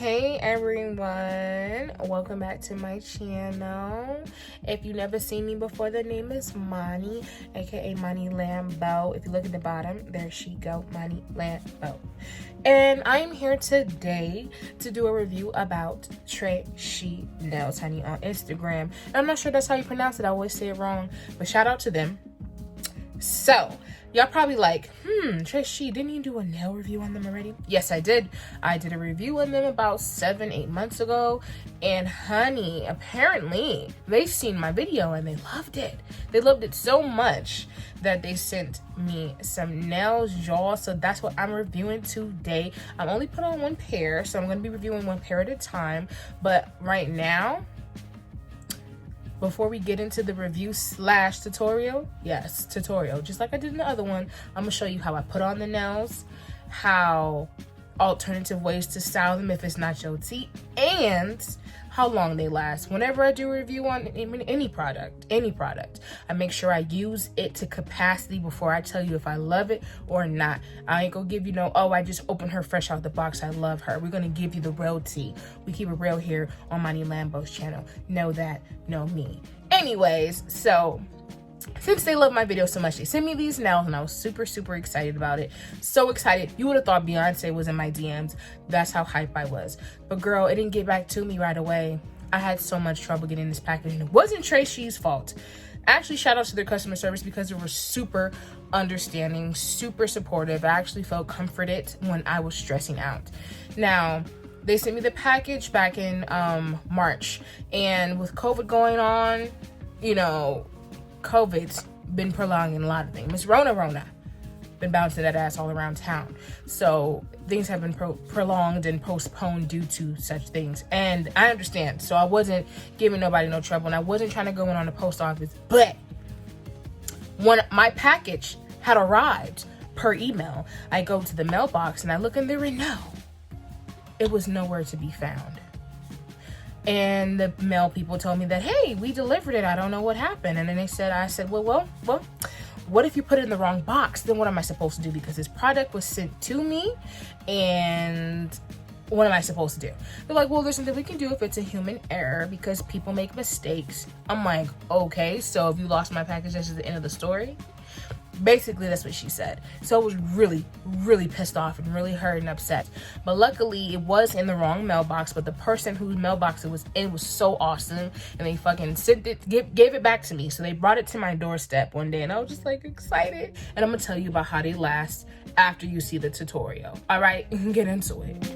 Hey everyone, welcome back to my channel. If you've never seen me before, the name is Mani, aka Mani Lambo. If you look at the bottom, there she go, Mani Lambo. And I'm here today to do a review about Trashy Nails, honey, on Instagram. And I'm not sure that's how you pronounce it, I always say it wrong, but shout out to them. So y'all probably like, Trashy, didn't you do a nail review on them already? Yes, I did. I did a review on them about 7-8 months ago. And honey, apparently they've seen my video and they loved it. They loved it so much that they sent me some nails, y'all. So that's what I'm reviewing today. I'm only put on one pair, so I'm going to be reviewing one pair at a time. But right now, before we get into the review slash tutorial, yes, tutorial, just like I did in the other one, I'm gonna show you how I put on the nails, how alternative ways to style them if it's not your tea, and how long they last. Whenever I do a review on any product, I make sure I use it to capacity before I tell you if I love it or not. I ain't gonna give you no, oh, I just opened her fresh out the box, I love her. We're gonna give you the real tea. We keep it real here on Mani Lambo's channel. Know that, know me. Anyways, so since they love my video so much, they sent me these nails and I was super excited about it. So excited. You would have thought Beyonce was in my DMs. That's how hype I was. But girl, it didn't get back to me right away. I had so much trouble getting this package and it wasn't Trashy's fault. Actually, shout out to their customer service because they were super understanding, super supportive. I actually felt comforted when I was stressing out. Now, they sent me the package back in March, and with COVID going on, you know, COVID's been prolonging a lot of things. Miss Rona been bouncing that ass all around town. So things have been prolonged and postponed due to such things. And I understand. So I wasn't giving nobody no trouble and I wasn't trying to go in on the post office. But when my package had arrived per email, I go to the mailbox and I look in there and no, it was nowhere to be found. And the mail people told me that, hey, we delivered it. I don't know what happened. And then I said, well, what if you put it in the wrong box? Then what am I supposed to do? Because this product was sent to me and what am I supposed to do? They're like, well, there's something we can do if it's a human error because people make mistakes. I'm like, okay, so if you lost my package, this is the end of the story. Basically, that's what she said. So I was really pissed off and really hurt and upset. But luckily, it was in the wrong mailbox. But the person whose mailbox it was in was so awesome. And they fucking sent it, gave it back to me. So they brought it to my doorstep one day. And I was just like excited. And I'm going to tell you about how they last after you see the tutorial. All right, get into it.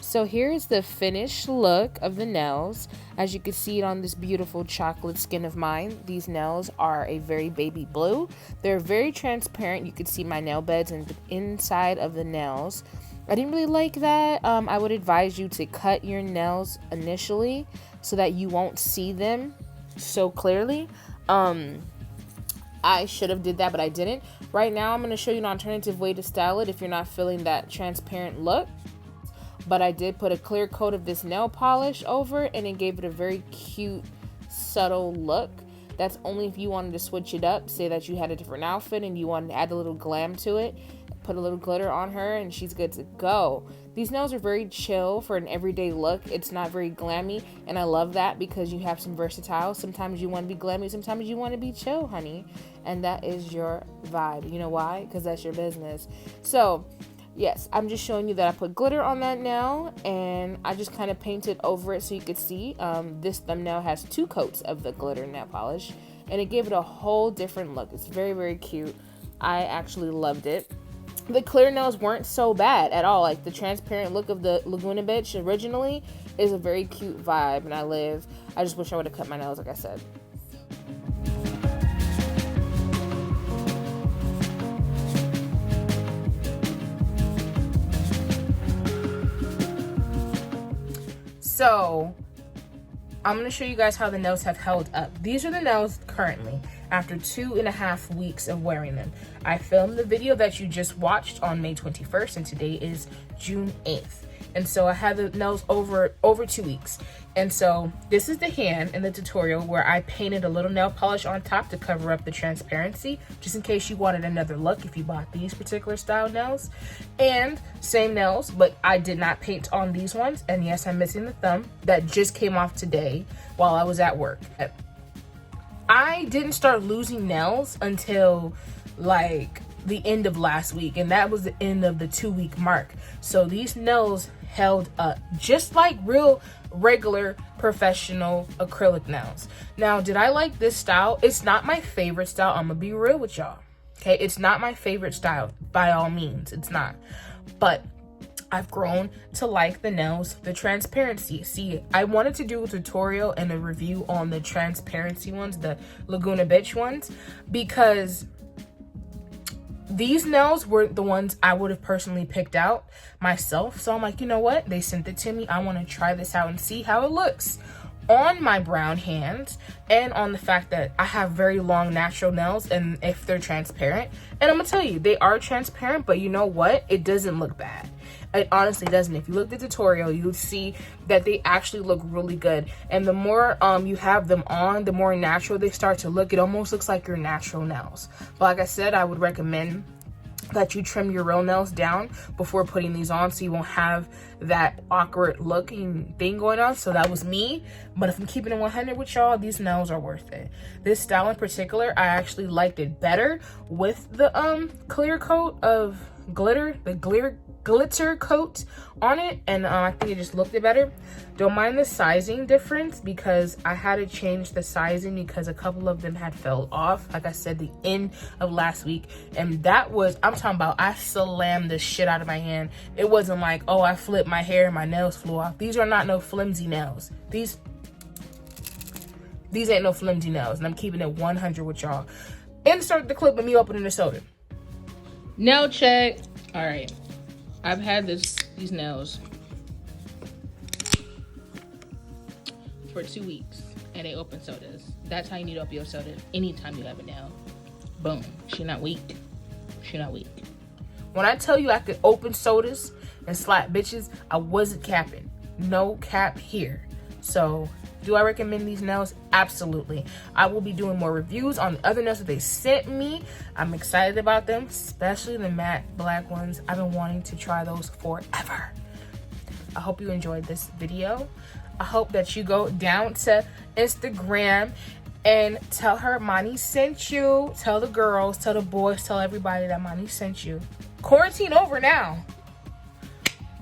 So here's the finished look of the nails. As you can see it on this beautiful chocolate skin of mine, these nails are a very baby blue. They're very transparent. You can see my nail beds and the inside of the nails. I didn't really like that. I would advise you to cut your nails initially so that you won't see them so clearly. I should have did that, but I didn't. Right now, I'm going to show you an alternative way to style it if you're not feeling that transparent look. But I did put a clear coat of this nail polish over it, and it gave it a very cute, subtle look. That's only if you wanted to switch it up. Say that you had a different outfit and you wanted to add a little glam to it. Put a little glitter on her and she's good to go. These nails are very chill for an everyday look. It's not very glammy, and I love that because you have some versatile. Sometimes you want to be glammy, sometimes you want to be chill, honey. And that is your vibe. You know why? Because that's your business. So yes, I'm just showing you that I put glitter on that nail and I just kind of painted over it so you could see. This thumbnail has 2 coats of the glitter nail polish and it gave it a whole different look. It's very, very cute. I actually loved it. The clear nails weren't so bad at all. Like the transparent look of the Laguna Beach originally is a very cute vibe, and I just wish I would have cut my nails like I said. So I'm going to show you guys how the nails have held up. These are the nails currently after 2.5 weeks of wearing them. I filmed the video that you just watched on May 21st and today is June 8th. And so I had the nails over 2 weeks. And so this is the hand in the tutorial where I painted a little nail polish on top to cover up the transparency, just in case you wanted another look if you bought these particular style nails. And same nails, but I did not paint on these ones. And yes, I'm missing the thumb that just came off today while I was at work. I didn't start losing nails until like the end of last week, and that was the end of the 2-week mark. So these nails held up just like real regular professional acrylic nails. Now, did I like this style? It's not my favorite style. I'm gonna be real with y'all. Okay, it's not my favorite style by all means. It's not. But I've grown to like the nails, the transparency. See, I wanted to do a tutorial and a review on the transparency ones, the Laguna Beach ones, because these nails were the ones I would have personally picked out myself. So I'm like, you know what? They sent it to me. I want to try this out and see how it looks on my brown hands and on the fact that I have very long natural nails and if they're transparent. And I'm gonna tell you, they are transparent, but you know what? It doesn't look bad. It honestly doesn't. If you look at the tutorial, you'll see that they actually look really good. And the more you have them on, the more natural they start to look. It almost looks like your natural nails. But like I said, I would recommend that you trim your real nails down before putting these on so you won't have that awkward looking thing going on. So that was me. But if I'm keeping it 100 with y'all, these nails are worth it. This style in particular, I actually liked it better with the clear coat of glitter, the glitter coat on it, and I think it just looked it better. Don't mind the sizing difference because I had to change the sizing because a couple of them had fell off, like I said, the end of last week. And that was, I'm talking about, I slammed the shit out of my hand. It wasn't like, oh, I flipped my hair and my nails flew off. These are not no flimsy nails. These ain't no flimsy nails, and I'm keeping it 100 with y'all. Insert the clip of me opening the soda. Nail check. All right, I've had these nails for 2 weeks and they open sodas. That's how you need to open your soda anytime you have a nail. Boom. She not weak. She not weak. When I tell you I could open sodas and slap bitches, I wasn't capping. No cap here. So do I recommend these nails? Absolutely. I will be doing more reviews on the other nails that they sent me. I'm excited about them, especially the matte black ones. I've been wanting to try those forever. I hope you enjoyed this video. I hope that you go down to Instagram and tell her Mani sent you. Tell the girls, tell the boys, tell everybody that Mani sent you. Quarantine over now.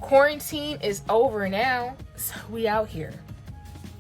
Quarantine is over now. So we out here.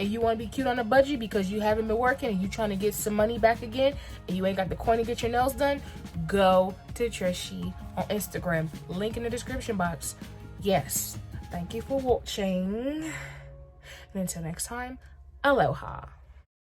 And you want to be cute on a budget because you haven't been working and you trying to get some money back again and you ain't got the coin to get your nails done, go to Trishy on Instagram. Link in the description box. Yes, Thank you for watching. And until next time, aloha.